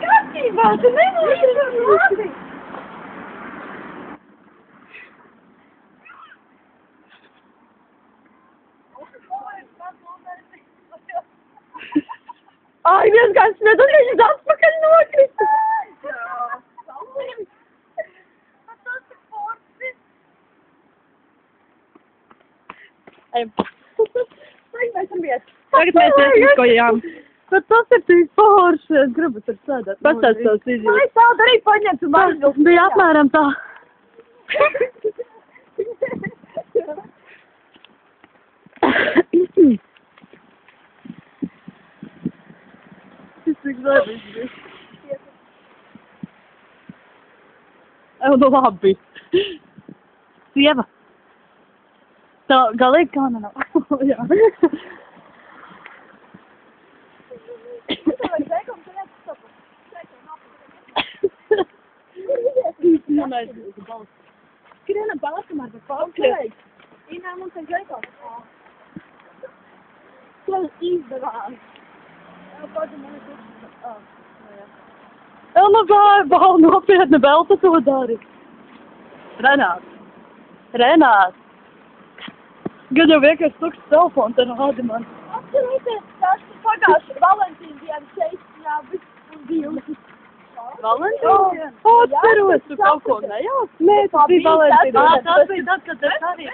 Kārtībā, tu nevari labi. Ai, viens kāds nedaļas atpakaļ nokrita. Tagad mēs ieskojām. Bet tas ir tik forši, es gribu tur sēdēt. Pastāst savus izjūtas. Ai, tādu arī paņemt un man Bija apmēram tā. Tas tik labs bija. Nu labi. Sieva. Tā galīgi kā nav. Jā. Skrienam balsam ar palkai. Inā mums ir žēkos. Tas izdevās. Nu bāl nopietni, Belta to dari. Renāts. Gan jau vienkārši tukšs telefons, te rādi man. Atcerieties, tas pagājuši Valentīna dienu šeistinā un bija. Valentīna? Atceros, tu kaut ko nejauc? Nē, tas bija Valentīna. Tas bija tad, kad es arī.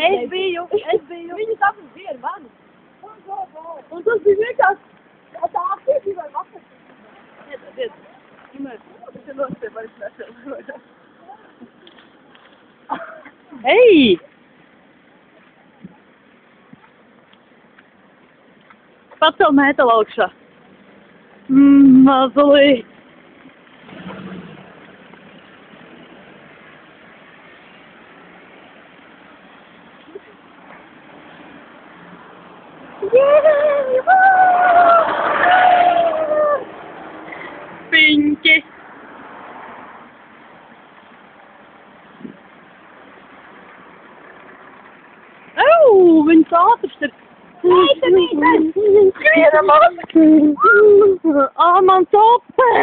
Es biju. Viņas abas bija ar mani. Un tas bija vienkārši tā aktīvība ar vakar. Iet. Tas ir nostie vairs nešķelot. Ei! Pacel mēteli augšā. Mazulī. Pinki. Viņas ātrs ir. Skrienam atpakaļ! Man topē!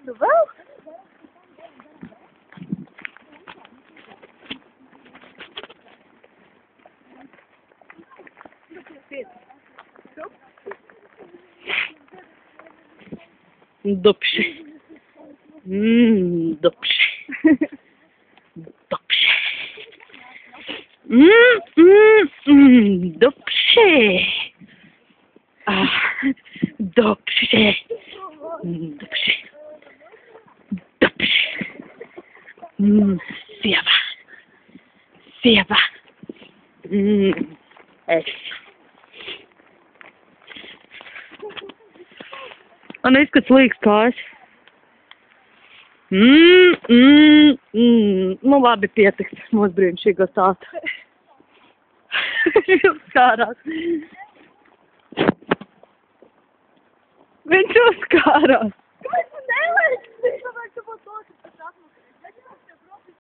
Nu vēl? Dupši. Dupši. Dupši. Dupši. Dupši. Dupši. Dupši. Sieva. Es. Un izskats līks kājas. Nu labi, pietiks mūsu brīnišķīgo stāstu. Viņš uzskārās. Viņš uzskārās. Kāpēc tu nelēsi?